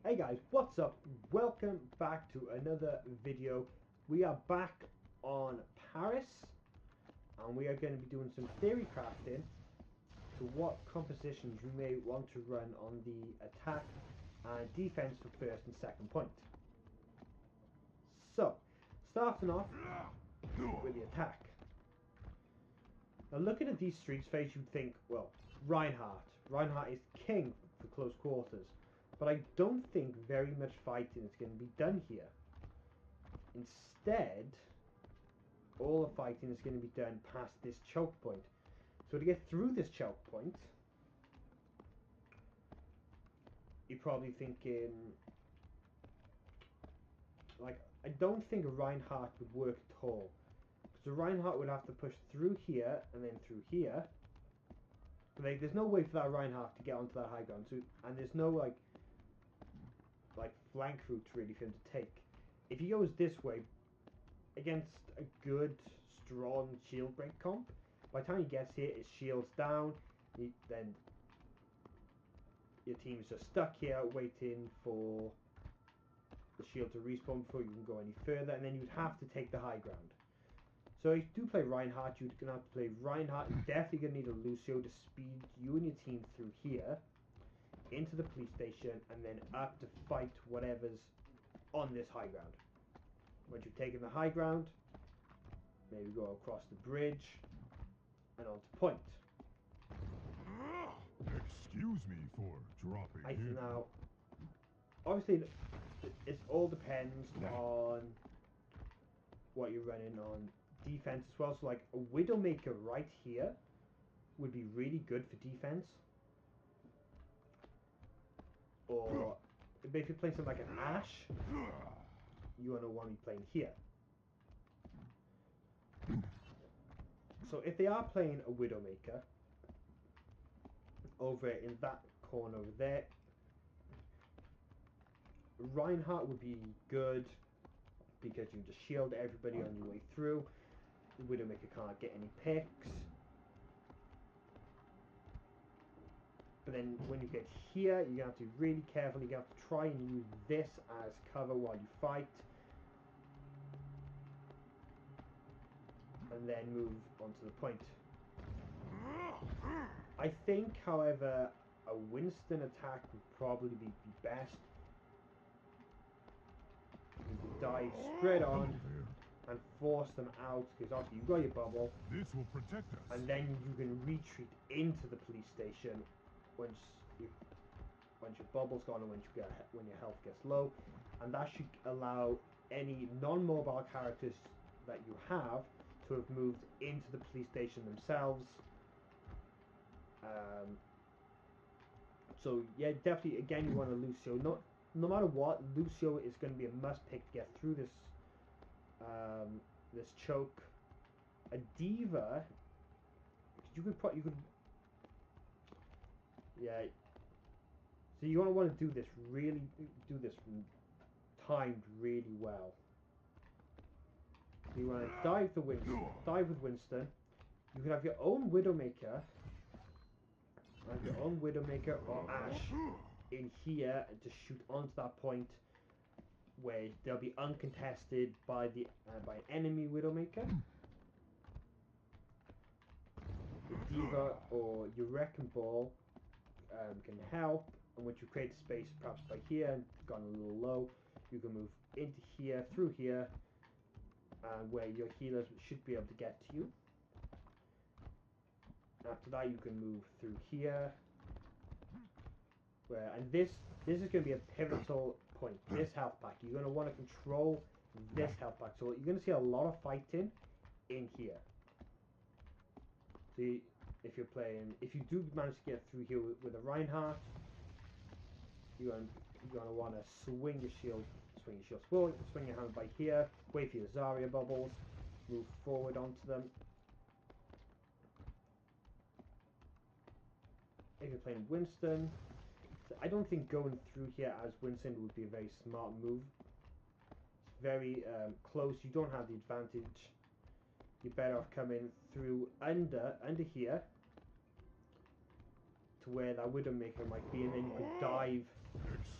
Hey guys, what's up? Welcome back to another video. We are back on Paris and we are going to be doing some theory crafting to what compositions you may want to run on the attack and defense for first and second point. So, starting off with the attack. Now looking at these streets phase, you'd think, well, Reinhardt is king for close quarters. But I don't think very much fighting is going to be done here. Instead, all the fighting is going to be done past this choke point. So to get through this choke point, you're probably thinking, like, I don't think a Reinhardt would work at all. Because a Reinhardt would have to push through here and then through here. But like, there's no way for that Reinhardt to get onto that high ground. So, and there's no like flank route really for him to take. If he goes this way against a good strong shield break comp, by the time he gets here his shield's down, then your team's just stuck here waiting for the shield to respawn before you can go any further, and then you'd have to take the high ground. So if you do play Reinhardt, you're going to have to play Reinhardt. You're definitely going to need a Lucio to speed you and your team through here into the police station and then up to fight whatever's on this high ground. Once you've taken the high ground, maybe go across the bridge and onto point. Excuse me for dropping in. Now, obviously, it all depends on what you're running on defense as well. So like a Widowmaker right here would be really good for defense. Or if you're playing something like an Ash, you want to be playing here. So if they are playing a Widowmaker over in that corner over there, Reinhardt would be good because you just shield everybody on your way through. The Widowmaker can't get any picks. But then when you get here, you have to be really careful. You have to try and use this as cover while you fight. And then move onto the point. I think, however, a Winston attack would probably be best. You could dive straight on and force them out, because obviously you've got your bubble. This will protect us. And then you can retreat into the police station once your bubble's gone and when your health gets low, and that should allow any non-mobile characters that you have to have moved into the police station themselves. So yeah, definitely again you want a Lucio. No matter what, Lucio is going to be a must pick to get through this this choke. A Diva, you could yeah. So you want to do this timed really well. So you want to dive with Winston. You can have your own Widowmaker, or Ash in here to shoot onto that point where they'll be uncontested by an enemy Widowmaker. The Diva or your Wrecking Ball can help. And once you create space, perhaps by here and gone a little low, you can move into here, through here, where your healers should be able to get to you. After that, you can move through here, and this is going to be a pivotal point. This health pack, you're going to want to control this health pack. So you're going to see a lot of fighting in here. So if you do manage to get through here with a Reinhardt, you're going to want to swing your shield forward, swing your hammer by here, wait for your Zarya bubbles, move forward onto them. If you're playing Winston, I don't think going through here as Winston would be a very smart move. It's very close, you don't have the advantage. You're better off coming through under here to where that Widowmaker might be, and then you could dive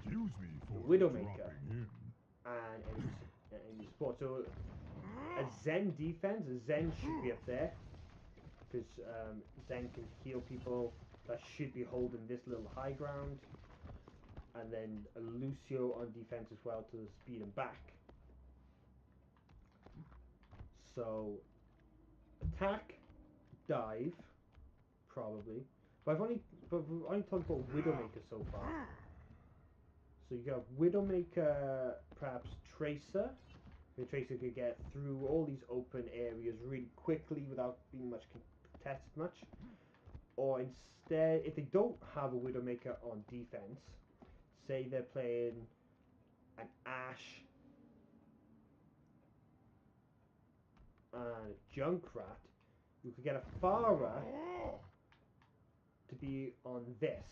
Excuse me for Widowmaker, dropping in. and any support. So a Zen defense, a Zen should be up there, because Zen can heal people. That should be holding this little high ground. And then a Lucio on defense as well to speed him back. So attack, dive, probably. But we've only talked about Widowmaker so far. So you got Widowmaker, perhaps Tracer. The Tracer could get through all these open areas really quickly without being much contested much. Or instead, if they don't have a Widowmaker on defense, say they're playing an Ashe and a Junkrat, you could get a Pharah to be on this.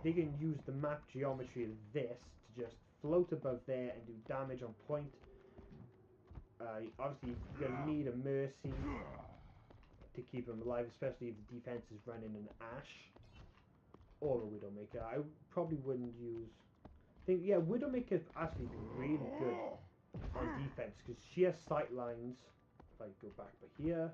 They can use the map geometry of this to just float above there and do damage on point. Obviously, you're going to need a Mercy to keep them alive, especially if the defense is running an Ashe or a Widowmaker. I probably wouldn't use... yeah, Widowmaker actually been really good on defense because she has sight lines. If I go back by here,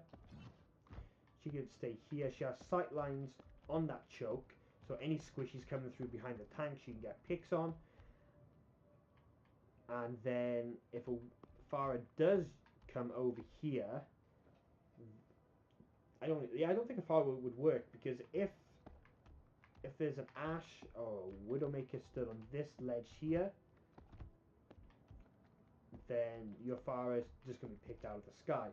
she can stay here. She has sight lines on that choke, so any squishies coming through behind the tank, she can get picks on. And then if a Pharah does come over here, I don't think a Pharah would work, because if there's an Ashe or a Widowmaker still on this ledge here, then your Pharah is just going to be picked out of the sky.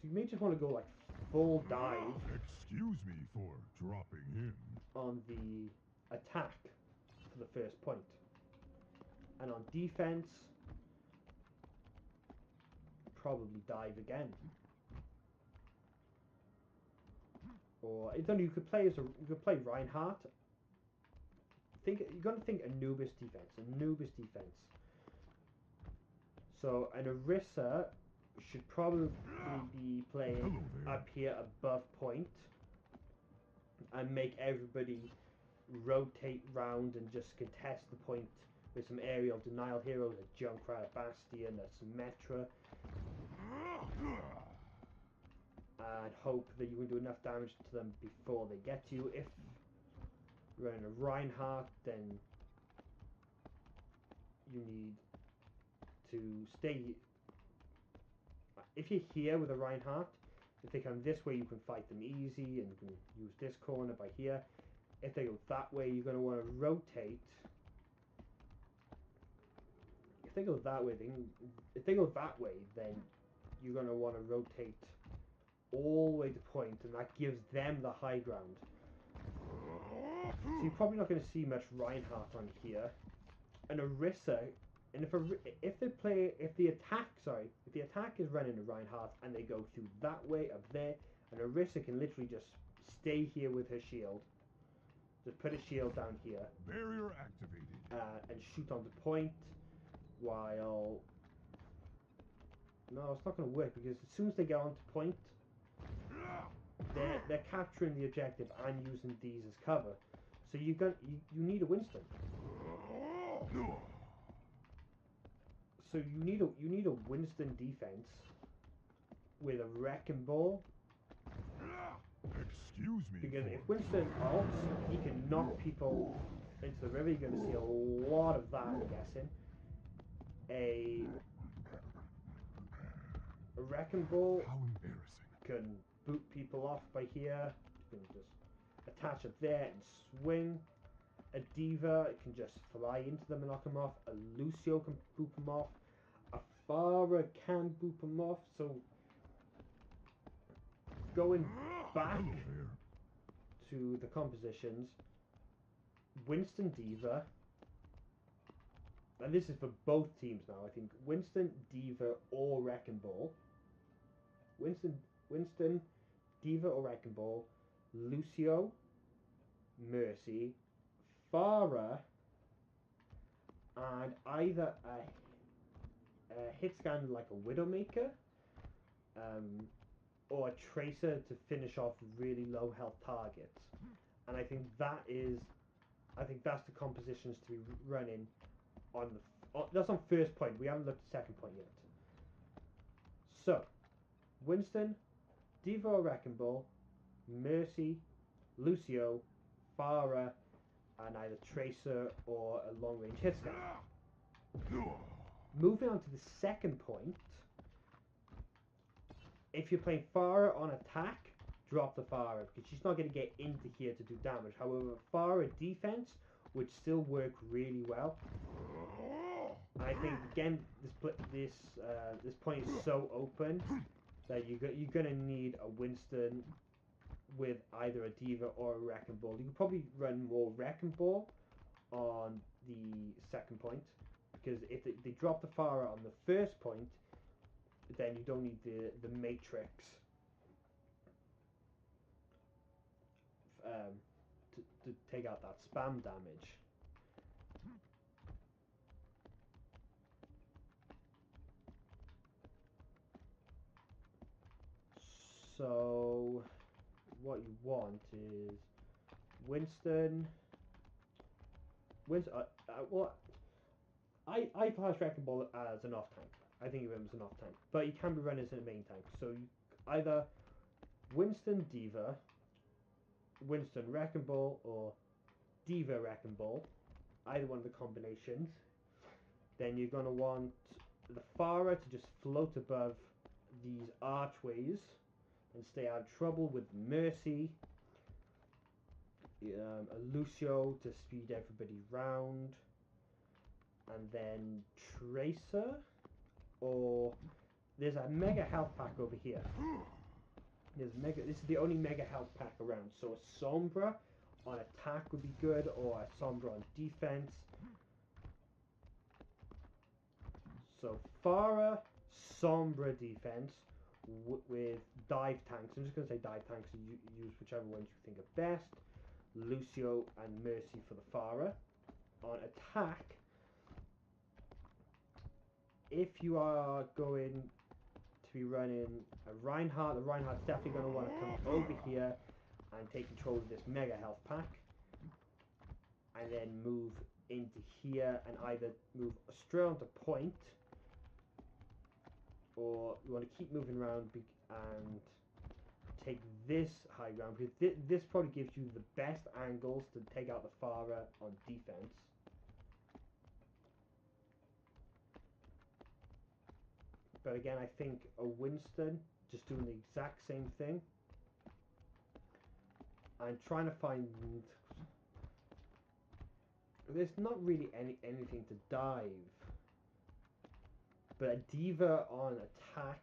So you may just want to go like full dive. Excuse me for dropping in. On the attack for the first point. And on defense, probably dive again. Or you could play Reinhardt. You're gonna think Anubis defense. So an Orisa should probably be playing up here above point and make everybody rotate round and just contest the point with some aerial denial heroes, a Junkrat, a Bastion, a Symmetra, and hope that you can do enough damage to them before they get to you. If you're running a Reinhardt, then you need to stay. If you're here with a Reinhardt, if they come this way, you can fight them easy, and you can use this corner by here. If they go that way, you're going to want to rotate. If they go that way, then you're going to want to rotate all the way to point, and that gives them the high ground. So you're probably not going to see much Reinhardt on here. And Orisa, and if the attack is running a Reinhardt and they go through that way up there, and Orisa can literally just stay here with her shield. Just put a shield down here. Barrier activated. And shoot on the point, while... No, it's not going to work, because as soon as they get onto point, they're capturing the objective and using these as cover. So you need a Winston. So you need a Winston defense with a Wrecking Ball. Excuse me. Because if Winston ults, he can knock people into the river. You're going to see a lot of that, I'm guessing. A Wrecking Ball can boot people off by here. You can just attach it there and swing. A Diva can just fly into them and knock them off. A Lucio can boop them off. A Pharah can boop them off. So going back to the compositions, Winston Diva, and this is for both teams now, I think. Winston, Diva, or Wrecking Ball. Winston, Diva or Wrecking Ball. Lucio, Mercy, Pharah, and either a hit scan like a Widowmaker, or a Tracer to finish off really low health targets. And I think that is I think that's the compositions to be running on the. That's on first point. We haven't looked at second point yet. So, Winston, Diva or Wrecking Ball, Mercy, Lucio, Farah, and either Tracer or a long range hit scan. Moving on to the second point. If you're playing Farah on attack, drop the Farah because she's not going to get into here to do damage. However, Farah defense would still work really well. I think again this point is so open that you're going to need a Winston with either a Diva or a Wrecking Ball. You could probably run more Wrecking Ball on the second point because if they drop the Farah on the first point, then you don't need the Matrix to take out that spam damage. So what you want is Winston. Well, I class Wrecking Ball as an off tank. I think of him as an off tank, but he can be run as a main tank. So you either Winston Diva, Winston Wrecking Ball, or Diva Wrecking Ball, either one of the combinations. Then you're gonna want the Farah to just float above these archways and stay out of trouble with Mercy. A Lucio to speed everybody round, and then Tracer, or there's a mega health pack over here. This is the only mega health pack around, so a Sombra on attack would be good, or a Sombra on defense. So Farah, Sombra defense with dive tanks. I'm just going to say dive tanks, so you use whichever ones you think are best. Lucio and Mercy for the Farah. On attack, if you are going to be running a Reinhardt, the Reinhardt's definitely going to want to come over here and take control of this mega health pack, and then move into here and either move straight onto point, or you want to keep moving around and take this high ground, because this probably gives you the best angles to take out the Farah on defense. But again, I think a Winston just doing the exact same thing. I'm trying to find. There's not really anything to dive, but a Diva on attack.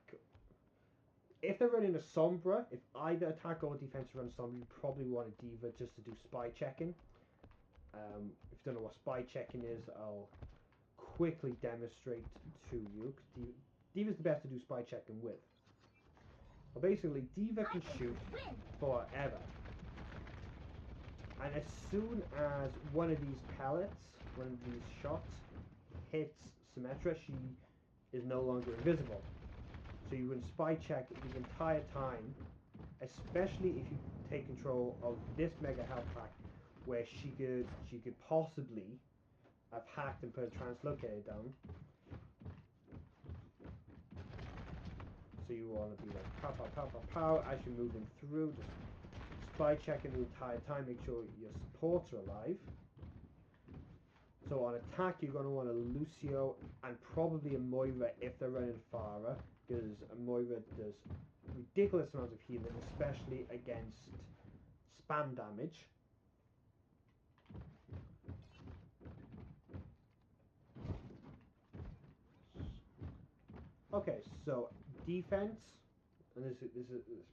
If they're running a Sombra, if either attack or defense runs Sombra, you probably want a Diva just to do spy checking. If you don't know what spy checking is, I'll quickly demonstrate to you. Diva's the best to do spy checking with. Well, basically, Diva can shoot forever. And as soon as one of these pellets, one of these shots, hits Symmetra, she is no longer invisible. So you can spy check the entire time, especially if you take control of this mega health pack, where she could possibly have hacked and put a translocator down. So you want to be like pow pow pow pow pow as you're moving through, just spy checking the entire time, make sure your supports are alive. So on attack, you're going to want a Lucio and probably a Moira if they're running Farah, because a Moira does ridiculous amounts of healing, especially against spam damage. Okay, so defense, and this is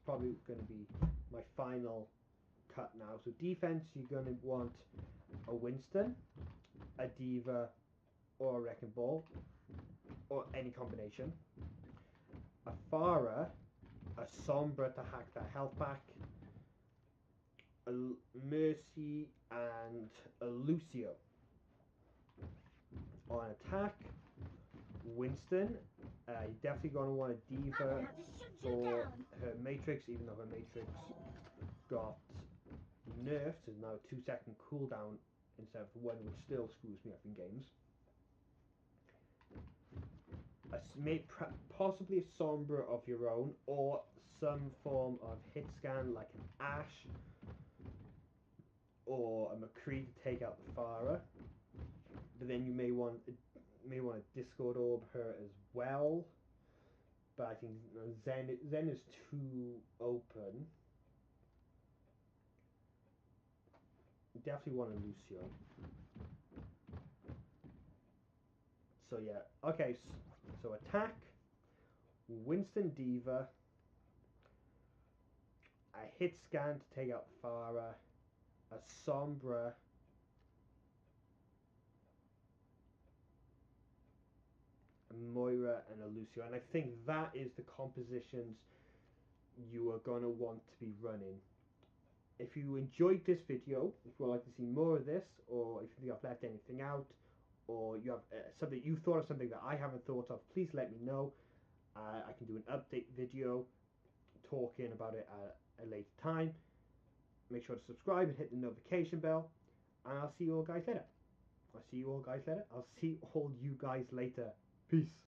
probably going to be my final cut now. So defense, you're going to want a Winston, a Diva, or a Wrecking Ball, or any combination. A Farah, a Sombra to hack that health pack, a Mercy, and a Lucio. On attack, Winston, you're definitely going to want a Diva for her Matrix, even though her Matrix got nerfed. There's now a 2-second cooldown instead of one, which still screws me up in games. Possibly a Sombra of your own, or some form of hit scan like an Ashe or a McCree to take out the Pharah. But then you may want to Discord Orb her as well. But I think Zen is too open. Definitely want a Lucio. So yeah, okay. So attack, Winston Diva, a hit scan to take out Pharah, a Sombra, a Moira, and a Lucio. And I think that is the compositions you are going to want to be running. If you enjoyed this video, if you would like to see more of this, or if you think I've left anything out, or you have something you thought of something that I haven't thought of, please let me know. I can do an update video talking about it at a later time. Make sure to subscribe and hit the notification bell, and I'll see you all guys later. I'll see you all guys later. Peace.